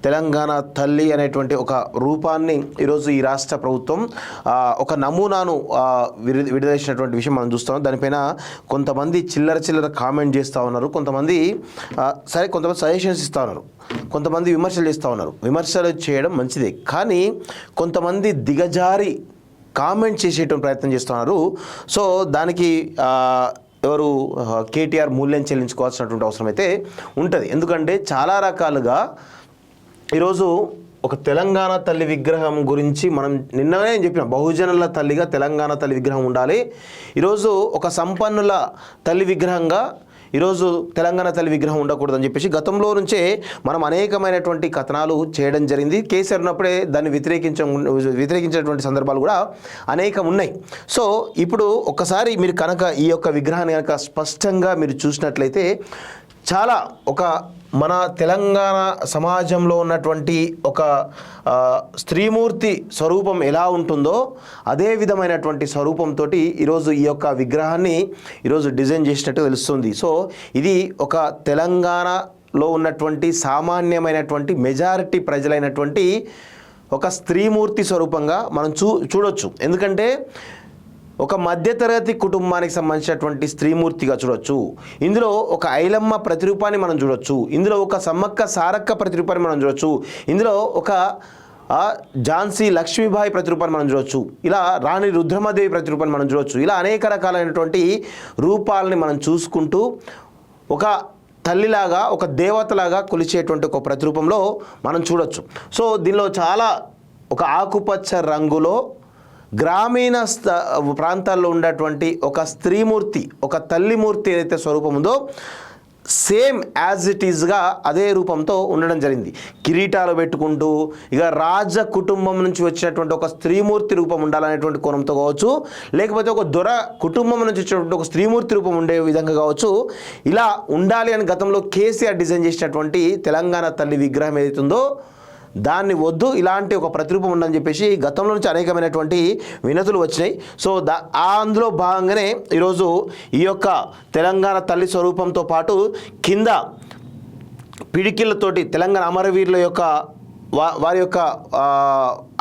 తెలంగాణ తల్లి అనేటువంటి ఒక రూపాన్ని ఈరోజు ఈ రాష్ట్ర ప్రభుత్వం ఒక నమూనాను విడుదల చేసినటువంటి విషయం మనం చూస్తాం. దానిపైన కొంతమంది చిల్లర కామెంట్ చేస్తూ ఉన్నారు, కొంతమంది కొంతమంది సజెషన్స్ ఇస్తూ ఉన్నారు, కొంతమంది విమర్శలు చేస్తూ ఉన్నారు. విమర్శలు చేయడం మంచిదే, కానీ కొంతమంది దిగజారి కామెంట్ చేసేటువంటి ప్రయత్నం చేస్తున్నారు. సో దానికి ఎవరు కేటీఆర్ మూల్యం చెల్లించుకోవాల్సినటువంటి అవసరం అయితే ఉంటుంది. ఎందుకంటే చాలా రకాలుగా ఈరోజు ఒక తెలంగాణ తల్లి విగ్రహం గురించి మనం నిన్ననే చెప్పిన బహుజనుల తల్లిగా తెలంగాణ తల్లి విగ్రహం ఉండాలి. ఈరోజు ఒక సంపన్నుల తల్లి విగ్రహంగా ఈరోజు తెలంగాణ తల్లి విగ్రహం ఉండకూడదని చెప్పేసి గతంలో నుంచే మనం అనేకమైనటువంటి కథనాలు చేయడం జరిగింది. కేసీఆర్ ఉన్నప్పుడే దాన్ని వ్యతిరేకించినటువంటి సందర్భాలు కూడా అనేకం ఉన్నాయి. సో ఇప్పుడు ఒక్కసారి మీరు కనుక ఈ యొక్క విగ్రహాన్ని కనుక స్పష్టంగా మీరు చూసినట్లయితే చాలా మన తెలంగాణ సమాజంలో ఉన్నటువంటి ఒక స్త్రీమూర్తి స్వరూపం ఎలా ఉంటుందో అదే విధమైనటువంటి స్వరూపంతో ఈరోజు ఈ యొక్క విగ్రహాన్ని ఈరోజు డిజైన్ చేసినట్టు తెలుస్తుంది. సో ఇది ఒక తెలంగాణలో ఉన్నటువంటి సామాన్యమైనటువంటి మెజారిటీ ప్రజలైనటువంటి ఒక స్త్రీమూర్తి స్వరూపంగా మనం చూడొచ్చు. ఎందుకంటే ఒక మధ్యతరగతి కుటుంబానికి సంబంధించినటువంటి స్త్రీమూర్తిగా చూడొచ్చు. ఇందులో ఒక ఐలమ్మ ప్రతిరూపాన్ని మనం చూడొచ్చు, ఇందులో ఒక సమ్మక్క సారక్క ప్రతిరూపాన్ని మనం చూడొచ్చు, ఇందులో ఒక ఝాన్సీ లక్ష్మీబాయి ప్రతిరూపాన్ని మనం చూడొచ్చు, ఇలా రాణి రుద్రమదేవి ప్రతిరూపాన్ని మనం చూడొచ్చు. ఇలా అనేక రకాలైనటువంటి రూపాలని మనం చూసుకుంటూ ఒక తల్లిలాగా ఒక దేవతలాగా కొలిచేటువంటి ఒక ప్రతిరూపంలో మనం చూడొచ్చు. సో దీనిలో చాలా ఒక ఆకుపచ్చ రంగులో గ్రామీణ ప్రాంతాల్లో ఉన్నటువంటి ఒక స్త్రీమూర్తి, ఒక తల్లిమూర్తి ఏదైతే స్వరూపం ఉందో సేమ్ యాజ్ ఇట్ ఈజ్గా అదే రూపంతో ఉండడం జరిగింది. కిరీటాలు పెట్టుకుంటూ ఇక రాజ కుటుంబం నుంచి వచ్చినటువంటి ఒక స్త్రీమూర్తి రూపం ఉండాలనేటువంటి కోణంతో కావచ్చు, లేకపోతే ఒక దొర కుటుంబం నుంచి వచ్చినటువంటి ఒక స్త్రీమూర్తి రూపం ఉండే విధంగా కావచ్చు, ఇలా ఉండాలి అని గతంలో కేసీఆర్ డిజైన్ చేసినటువంటి తెలంగాణ తల్లి విగ్రహం ఏదైతుందో దాన్ని వద్దు, ఇలాంటి ఒక ప్రతిరూపం ఉందని చెప్పేసి గతంలో నుంచి అనేకమైనటువంటి వినతులు వచ్చినాయి. సో అందులో భాగంగానే ఈరోజు ఈ యొక్క తెలంగాణ తల్లి స్వరూపంతో పాటు కింద పిడికిళ్ళతోటి తెలంగాణ అమరవీరుల యొక్క వారి యొక్క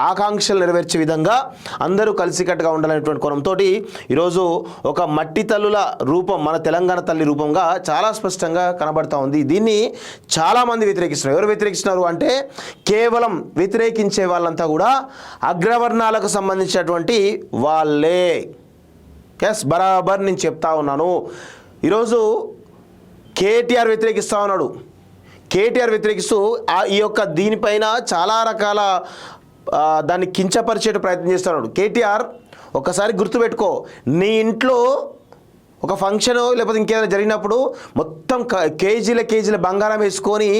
ఆకాంక్షలు నెరవేర్చే విధంగా అందరూ కలిసికట్టుగా ఉండాలనేటువంటి కోణంతో ఈరోజు ఒక మట్టి తల్లుల రూపం మన తెలంగాణ తల్లి రూపంగా చాలా స్పష్టంగా కనబడతా ఉంది. దీన్ని చాలామంది వ్యతిరేకిస్తున్నారు. ఎవరు వ్యతిరేకిస్తున్నారు అంటే కేవలం వ్యతిరేకించే వాళ్ళంతా కూడా అగ్రవర్ణాలకు సంబంధించినటువంటి వాళ్ళే. ఎస్, బరాబర్ నేను చెప్తా ఉన్నాను. ఈరోజు కేటీఆర్ వ్యతిరేకిస్తూ ఉన్నాడు. కేటీఆర్ వ్యతిరేకిస్తూ ఈ యొక్క దీనిపైన చాలా రకాల దాన్ని కించపరిచే ప్రయత్నం చేస్తున్నాడు. కేటీఆర్ ఒకసారి గుర్తుపెట్టుకో, నీ ఇంట్లో ఒక ఫంక్షన్ లేకపోతే ఇంకేదైనా జరిగినప్పుడు మొత్తం కేజీల బంగారం వేసుకొని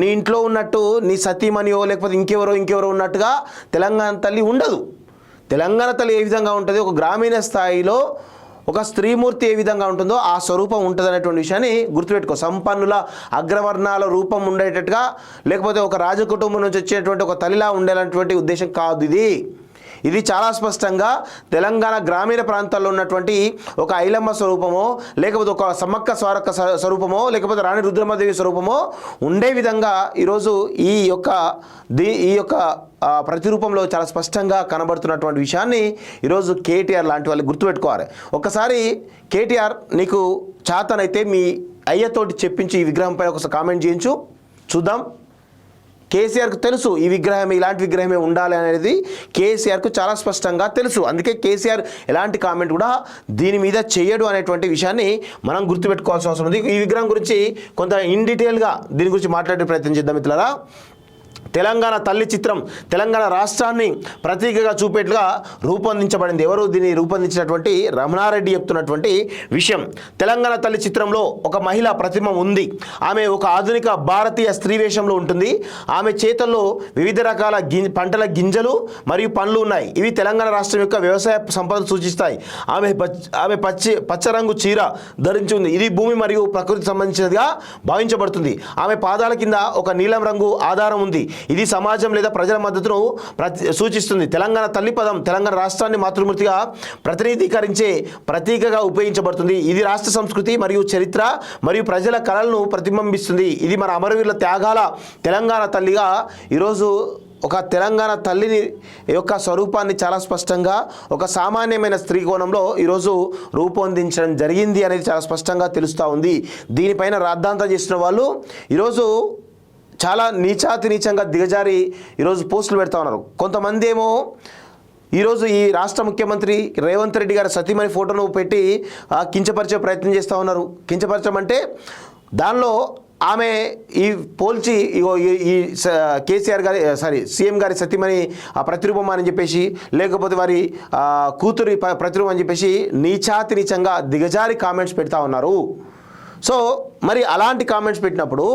నీ ఇంట్లో ఉన్నట్టు నీ సతీమణియో లేకపోతే ఇంకెవరో ఉన్నట్టుగా తెలంగాణ తల్లి ఉండదు. తెలంగాణ తల్లి ఏ విధంగా ఉంటుంది, ఒక గ్రామీణ స్థాయిలో ఒక స్త్రీమూర్తి ఏ విధంగా ఉంటుందో ఆ స్వరూపం ఉంటుంది అనేటువంటి విషయాన్ని గుర్తుపెట్టుకో. సంపన్నుల అగ్రవర్ణాల రూపం ఉండేటట్టుగా లేకపోతే ఒక రాజకుటుంబం నుంచి వచ్చేటువంటి ఒక తల్లిలా ఉండేటువంటి ఉద్దేశం కాదు ఇది చాలా స్పష్టంగా తెలంగాణ గ్రామీణ ప్రాంతాల్లో ఉన్నటువంటి ఒక ఐలమ్మ స్వరూపమో లేకపోతే ఒక సమ్మక్క సారక్క స్వరూపమో లేకపోతే రాణి రుద్రమదేవి స్వరూపమో ఉండే విధంగా ఈరోజు ఈ యొక్క ప్రతిరూపంలో చాలా స్పష్టంగా కనబడుతున్నటువంటి విషయాన్ని ఈరోజు కేటీఆర్ లాంటి వాళ్ళు గుర్తుపెట్టుకోవాలి. ఒకసారి కేటీఆర్ నీకు చాతనైతే మీ అయ్యతోటి చెప్పించి ఈ విగ్రహం పైన ఒకసారి కామెంట్ చేయించు, చూద్దాం. కేసీఆర్కు తెలుసు ఈ విగ్రహం ఇలాంటి విగ్రహమే ఉండాలి అనేది కేసీఆర్కు చాలా స్పష్టంగా తెలుసు. అందుకే కేసీఆర్ ఎలాంటి కామెంట్ కూడా దీని మీద చేయడు అనేటువంటి విషయాన్ని మనం గుర్తుపెట్టుకోవాల్సిన అవసరం ఉంది. ఈ విగ్రహం గురించి కొంత ఇన్ డీటెయిల్గా దీని గురించి మాట్లాడే ప్రయత్నం చేద్దాం మిత్రులారా. తెలంగాణ తల్లి చిత్రం తెలంగాణ రాష్ట్రాన్ని ప్రతీకగా చూపేట్లుగా రూపొందించబడింది. ఎవరు దీన్ని రూపొందించినటువంటి రమణారెడ్డి చెప్తున్నటువంటి విషయం. తెలంగాణ తల్లి చిత్రంలో ఒక మహిళా ప్రతిమ ఉంది. ఆమె ఒక ఆధునిక భారతీయ స్త్రీ వేషంలో ఉంటుంది. ఆమె చేతుల్లో వివిధ రకాల పంటల గింజలు మరియు పండ్లు ఉన్నాయి. ఇవి తెలంగాణ రాష్ట్రం యొక్క వ్యవసాయ సంపదను సూచిస్తాయి. ఆమె పచ్చ రంగు చీర ధరించి ఉంది. ఇది భూమి మరియు ప్రకృతికి సంబంధించినదిగా భావించబడుతుంది. ఆమె పాదాల కింద ఒక నీలం రంగు ఆధారం ఉంది. ఇది సమాజం లేదా ప్రజల మద్దతును సూచిస్తుంది. తెలంగాణ తల్లి పదం తెలంగాణ రాష్ట్రాన్ని మాతృమూర్తిగా ప్రతినిధీకరించే ప్రతీకగా ఉపయోగించబడుతుంది. ఇది రాష్ట్ర సంస్కృతి మరియు చరిత్ర మరియు ప్రజల కళలను ప్రతిబింబిస్తుంది. ఇది మన అమరవీరుల త్యాగాల తెలంగాణ తల్లిగా ఈరోజు ఒక తెలంగాణ తల్లిని యొక్క స్వరూపాన్ని చాలా స్పష్టంగా ఒక సామాన్యమైన స్త్రీ కోణంలో ఈరోజు రూపొందించడం జరిగింది అనేది చాలా స్పష్టంగా తెలుస్తూ ఉంది. దీనిపైన రాద్ధాంతం చేసిన వాళ్ళు ఈరోజు చాలా నీచంగా దిగజారి ఈరోజు పోస్టులు పెడతా ఉన్నారు. కొంతమంది ఏమో ఈరోజు ఈ రాష్ట్ర ముఖ్యమంత్రి రేవంత్ రెడ్డి గారి సతీమణి ఫోటోను పెట్టి కించపరిచే ప్రయత్నం చేస్తూ ఉన్నారు. కించపరచడం అంటే దానిలో ఆమె ఈ పోల్చి ఈ కేసీఆర్ గారి సీఎం గారి సతీమణి ప్రతిరూపం అని చెప్పేసి, లేకపోతే వారి కూతురి ప్రతిరూపం అని చెప్పేసి నీచంగా దిగజారి కామెంట్స్ పెడతా ఉన్నారు. సో మరి అలాంటి కామెంట్స్ పెట్టినప్పుడు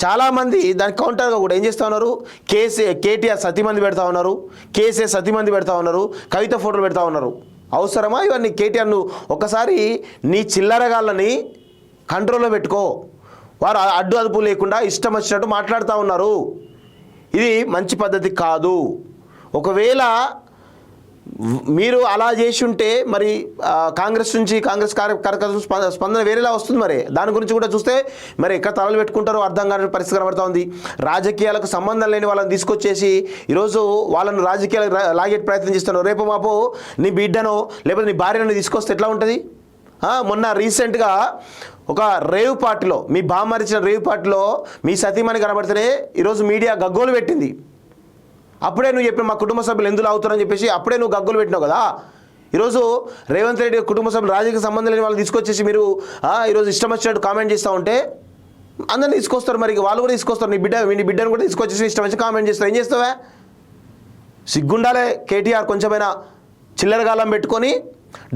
చాలామంది దానికి కౌంటర్గా కూడా ఏం చేస్తూ ఉన్నారు, కేటీఆర్ సతీమంది పెడతా ఉన్నారు, కేసీఆర్ సతీమంది పెడతా ఉన్నారు, కవిత ఫోటోలు పెడతా ఉన్నారు. అవసరమా ఇవన్నీ? కేటీఆర్ను ఒకసారి నీ చిల్లరగాళ్ళని కంట్రోల్లో పెట్టుకో. వారు అడ్డు అదుపు లేకుండా ఇష్టం వచ్చినట్టు మాట్లాడుతూ ఉన్నారు. ఇది మంచి పద్ధతి కాదు. ఒకవేళ మీరు అలా చేసి ఉంటే మరి కాంగ్రెస్ నుంచి కాంగ్రెస్ కార్యకర్తల స్పందన వేరేలా వస్తుంది. మరి దాని గురించి కూడా చూస్తే మరి ఎక్కడ తలలు పెట్టుకుంటారో అర్థం కాని పరిస్థితి కనబడుతూ ఉంది. రాజకీయాలకు సంబంధం లేని వాళ్ళని తీసుకొచ్చేసి ఈరోజు వాళ్ళను రాజకీయాలకు లాగే ప్రయత్నం చేస్తున్నారు. రేపు మాపు నీ బిడ్డనో లేకపోతే నీ భార్యను తీసుకొస్తే ఎట్లా ఉంటుంది? మొన్న రీసెంట్గా ఒక రేవ్ పార్టీలో మీ బామ్మరిచిన రేవ్ పార్టీలో మీ సతీమణి కనబడితేనే ఈరోజు మీడియా గగ్గోలు పెట్టింది. అప్పుడే నువ్వు చెప్పిన మా కుటుంబ సభ్యులు ఎందుకు అవుతారని చెప్పేసి అప్పుడే నువ్వు గగ్గోలు పెట్టినావు కదా. ఈరోజు రేవంత్ రెడ్డి కుటుంబ సభ్యులు రాజకీయ సంబంధం లేని వాళ్ళు తీసుకొచ్చేసి మీరు ఈరోజు ఇష్టం వచ్చినట్టు కామెంట్ చేస్తూ ఉంటే అందరిని తీసుకొస్తారు. మరి వాళ్ళు కూడా తీసుకొస్తారు. నీ బిడ్డను కూడా తీసుకొచ్చేసి ఇష్టం వచ్చి కామెంట్ చేస్తారు. ఏం చేస్తావా? సిగ్గుండాలే. కేటీఆర్ కొంచెమైనా చిల్లరగాలం పెట్టుకొని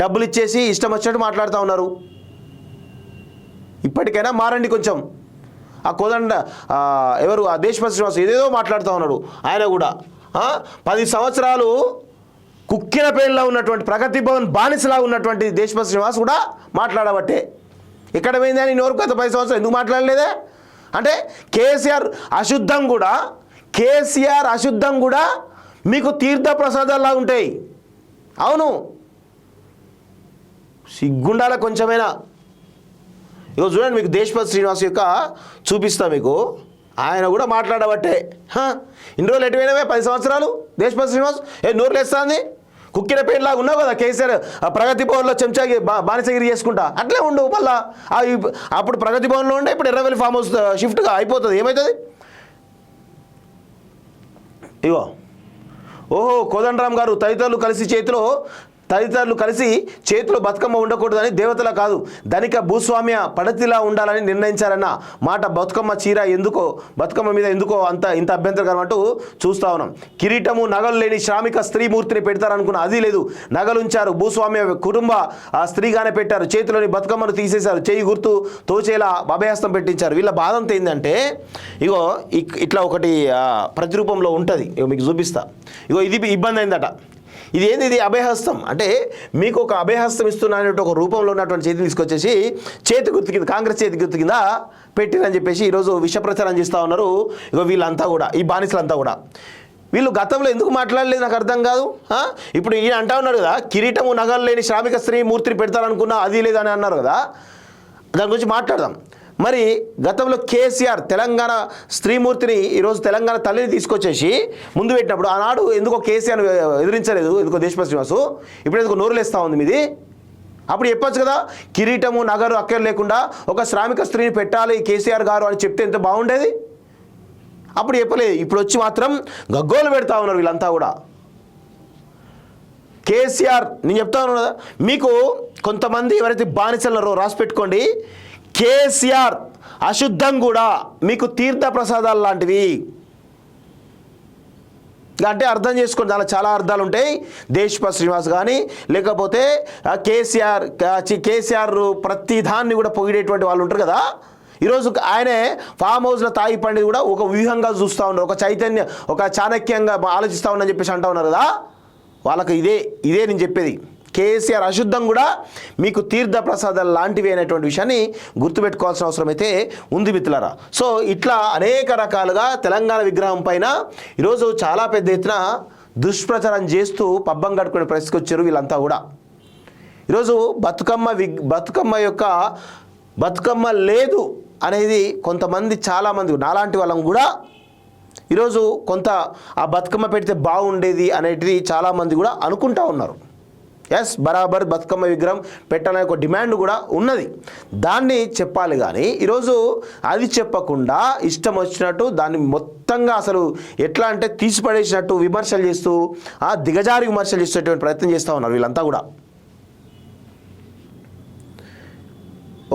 డబ్బులు ఇచ్చేసి ఇష్టం వచ్చినట్టు మాట్లాడుతూ ఉన్నారు. ఇప్పటికైనా మారండి కొంచెం. ఆ కోదండ ఎవరు ఆ దేశపతి శ్రీనివాస్ ఏదేదో మాట్లాడుతూ ఉన్నాడు. ఆయన కూడా 10 సంవత్సరాలు కుక్కిన పేరులో ఉన్నటువంటి ప్రగతి భవన్ బానిసలా ఉన్నటువంటి దేశపతి శ్రీనివాస్ కూడా మాట్లాడబట్టే ఇక్కడ పోయింది అని నోరు గత 10 సంవత్సరాలు ఎందుకు మాట్లాడలేదే? అంటే కేసీఆర్ అశుద్ధం కూడా మీకు తీర్థ ప్రసాదాల్లా ఉంటాయి. అవును, సిగ్గుండాల కొంచెమైనా. ఇగో చూడండి, మీకు దేశపతి శ్రీనివాస్ యొక్క చూపిస్తా. మీకు ఆయన కూడా మాట్లాడబట్టే ఇన్ని రోజులు ఎటువైనవే 10 సంవత్సరాలు దేశపతి శ్రీనివాస్ నోరు లేస్తుంది. కుక్కిన పేరులాగా ఉన్నావు కదా కేసీఆర్ ప్రగతి భవన్లో చెంచాగి బానిసగిరి చేసుకుంటా అట్లే ఉండు. మళ్ళా అప్పుడు ప్రగతి భవన్లో ఉండే ఇప్పుడు ఎర్రవెల్లి ఫామ్ హౌస్ షిఫ్ట్గా అయిపోతుంది. ఏమవుతుంది? ఇగో కోదండరామ్ గారు తదితరులు కలిసి చేతిలో బతుకమ్మ ఉండకూడదని దేవతలా కాదు ధనిక భూస్వామ్య పడతిలా ఉండాలని నిర్ణయించారన్న మాట బతుకమ్మ మీద ఎందుకో ఇంత అభ్యంతరకరం అంటూ చూస్తా ఉన్నాం. కిరీటము నగలు లేని శ్రామిక స్త్రీమూర్తిని పెడతారనుకున్న అది లేదు. నగలుంచారు, భూస్వామ్య కుటుంబ స్త్రీగానే పెట్టారు, చేతిలోని బతుకమ్మను తీసేశారు, చేయి గుర్తు తోచేలా అభయహస్తం పెట్టించారు. వీళ్ళ బాధ అంతా ఏంటంటే ఇగో ఇట్లా ఒకటి ప్రతిరూపంలో ఉంటుంది. ఇగో మీకు చూపిస్తా. ఇగో ఇది ఇబ్బంది అయిందట. ఇది అభయహస్తం అంటే మీకు ఒక అభయహస్తం ఇస్తున్నా అనే ఒక రూపంలో ఉన్నటువంటి చేతిని తీసుకొచ్చేసి చేతి గుర్తు కింద కాంగ్రెస్ చేతి గుర్తు కింద పెట్టిరని చెప్పేసి ఈరోజు విష ప్రచారం చేస్తూ ఉన్నారు. ఇగో వీళ్ళంతా కూడా ఈ బానిసలంతా కూడా వీళ్ళు గతంలో ఎందుకు మాట్లాడలేదు నాకు అర్థం కాదు. ఇప్పుడు ఈయన అంటా ఉన్నారు కదా, కిరీటము నగలు లేని శ్రామిక స్త్రీ మూర్తిని పెడతారనుకున్నా అది లేదని అన్నారు కదా. దాని గురించి మాట్లాడదాం. మరి గతంలో కేసీఆర్ తెలంగాణ స్త్రీమూర్తిని ఈరోజు తెలంగాణ తల్లిని తీసుకొచ్చేసి ముందు పెట్టినప్పుడు ఆనాడు ఎందుకో కేసీఆర్ ఎదిరించలేదు, ఎందుకో దేశపతి శ్రీనివాసు. ఇప్పుడు ఎందుకో నోరులేస్తూ ఉంది మీది. అప్పుడు చెప్పొచ్చు కదా, కిరీటము నగరు అక్కర లేకుండా ఒక శ్రామిక స్త్రీని పెట్టాలి కేసీఆర్ గారు అని చెప్తే ఎంత బాగుండేది. అప్పుడు చెప్పలేదు. ఇప్పుడు వచ్చి మాత్రం గగ్గోలు పెడతా ఉన్నారు వీళ్ళంతా కూడా. కేసీఆర్ నేను చెప్తా ఉన్నాను కదా, మీకు కొంతమంది ఎవరైతే బానిసలున్నారో రాసి పెట్టుకోండి. కేసీఆర్ అశుద్ధం కూడా మీకు తీర్థ ప్రసాదాలు లాంటివి అంటే అర్థం చేసుకోండి. దానిలో చాలా అర్థాలు ఉంటాయి. దేశపతి శ్రీనివాస్ కానీ లేకపోతే కేసీఆర్ ప్రతి దాన్ని కూడా పొగిడేటువంటి వాళ్ళు ఉంటారు కదా. ఈరోజు ఆయనే ఫామ్ హౌస్లో తాగి పండిది కూడా ఒక వ్యూహంగా చూస్తూ ఉన్నారు, ఒక చాణక్యంగా ఆలోచిస్తూ ఉన్నారని చెప్పేసి అంటూ ఉన్నారు కదా. వాళ్ళకి ఇదే నేను చెప్పేది. కేసీఆర్ అశుద్ధం కూడా మీకు తీర్థ ప్రసాదాలు లాంటివి అనేటువంటి విషయాన్ని గుర్తుపెట్టుకోవాల్సిన అవసరం అయితే ఉంది మిత్రులారా. సో ఇట్లా అనేక రకాలుగా తెలంగాణ విగ్రహం పైన ఈరోజు చాలా పెద్ద ఎత్తున దుష్ప్రచారం చేస్తూ పబ్బం కట్టుకునే పరిస్థితికి వచ్చారు వీళ్ళంతా కూడా. ఈరోజు బతుకమ్మ లేదు అనేది కొంతమంది చాలామంది నాలాంటి వాళ్ళం కూడా ఈరోజు కొంత ఆ బతుకమ్మ పెడితే బాగుండేది అనేది చాలామంది కూడా అనుకుంటా ఉన్నారు. ఎస్, బరాబర్ బతుకమ్మ విగ్రహం పెట్టాలనే ఒక డిమాండ్ కూడా ఉన్నది. దాన్ని చెప్పాలి కానీ ఈరోజు అది చెప్పకుండా ఇష్టం వచ్చినట్టు దాన్ని మొత్తంగా అసలు ఎట్లా అంటే తీసిపడేసినట్టు విమర్శలు చేస్తూ దిగజారి విమర్శలు చేసేటువంటి ప్రయత్నం చేస్తూ ఉన్నారు వీళ్ళంతా కూడా.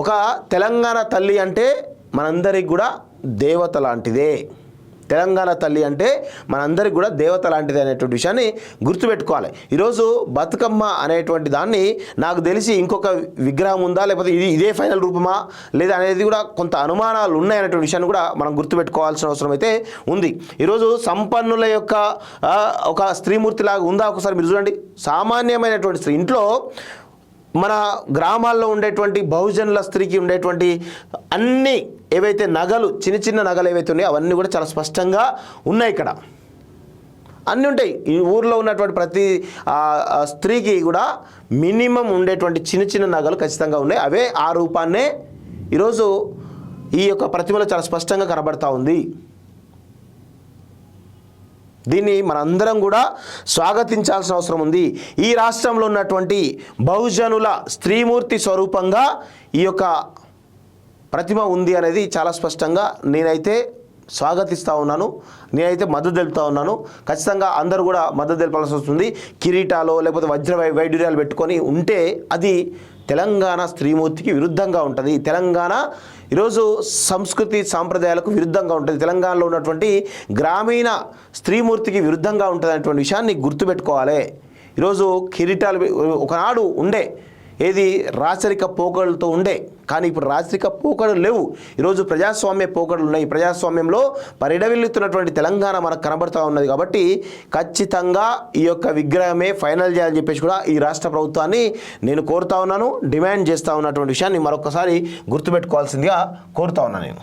ఒక తెలంగాణ తల్లి అంటే మనందరికి కూడా దేవత లాంటిదే. తెలంగాణ తల్లి అంటే మనందరికి కూడా దేవత లాంటిది అనేటువంటి విషయాన్ని గుర్తుపెట్టుకోవాలి. ఈరోజు బతుకమ్మ అనేటువంటి దాన్ని నాకు తెలిసి ఇంకొక విగ్రహం ఉందా లేకపోతే ఇదే ఫైనల్ రూపమా లేదా అనేది కూడా కొంత అనుమానాలు ఉన్నాయనేటువంటి విషయాన్ని కూడా మనం గుర్తుపెట్టుకోవాల్సిన అవసరం అయితే ఉంది. ఈరోజు సంపన్నుల యొక్క ఒక స్త్రీమూర్తి లాగా ఉందా ఒకసారి మీరు చూడండి. సామాన్యమైనటువంటి స్త్రీ ఇంట్లో మన గ్రామాల్లో ఉండేటువంటి బహుజనుల స్త్రీకి ఉండేటువంటి అన్ని ఏవైతే నగలు చిన్న చిన్న నగలు ఏవైతే ఉన్నాయో అవన్నీ కూడా చాలా స్పష్టంగా ఉన్నాయి. ఇక్కడ అన్నీ ఉంటాయి. ఈ ఊర్లో ఉన్నటువంటి ప్రతి స్త్రీకి కూడా మినిమం ఉండేటువంటి చిన్న చిన్న నగలు ఖచ్చితంగా ఉన్నాయి. అవే ఆ రూపాన్నే ఈరోజు ఈ యొక్క ప్రతిమలో చాలా స్పష్టంగా కనబడతా ఉంది. దీన్ని మనందరం కూడా స్వాగతించాల్సిన అవసరం ఉంది. ఈ రాష్ట్రంలో ఉన్నటువంటి బహుజనుల స్త్రీమూర్తి స్వరూపంగా ఈ యొక్క ప్రతిమ ఉంది అనేది చాలా స్పష్టంగా నేనైతే స్వాగతిస్తూ ఉన్నాను. నేనైతే మద్దతు తెలుపుతూ ఉన్నాను. ఖచ్చితంగా అందరూ కూడా మద్దతు తెలపాల్సి వస్తుంది. కిరీటాలో లేకపోతే వజ్ర వైడూర్యాలు పెట్టుకొని ఉంటే అది తెలంగాణ స్త్రీమూర్తికి విరుద్ధంగా ఉంటుంది. తెలంగాణ ఈరోజు సంస్కృతి సాంప్రదాయాలకు విరుద్ధంగా ఉంటుంది. తెలంగాణలో ఉన్నటువంటి గ్రామీణ స్త్రీమూర్తికి విరుద్ధంగా ఉంటుంది అనేటువంటి విషయాన్ని గుర్తుపెట్టుకోవాలి. ఈరోజు కిరీటాలు ఒకనాడు ఉండే ఏది రాచరిక పోకడలతో ఉండే, కానీ ఇప్పుడు రాచరిక పోకడలు లేవు. ఈరోజు ప్రజాస్వామ్య పోకడలు ఉన్నాయి. ప్రజాస్వామ్యంలో పరిడవిల్లుతున్నటువంటి తెలంగాణ మనకు కనబడుతూ ఉన్నది. కాబట్టి ఖచ్చితంగా ఈ యొక్క విగ్రహమే ఫైనల్ చేయాలని చెప్పేసి కూడా ఈ రాష్ట్ర ప్రభుత్వాన్ని నేను కోరుతా ఉన్నాను, డిమాండ్ చేస్తూ ఉన్నటువంటి విషయాన్ని మరొకసారి గుర్తుపెట్టుకోవాల్సిందిగా కోరుతా ఉన్నాను నేను.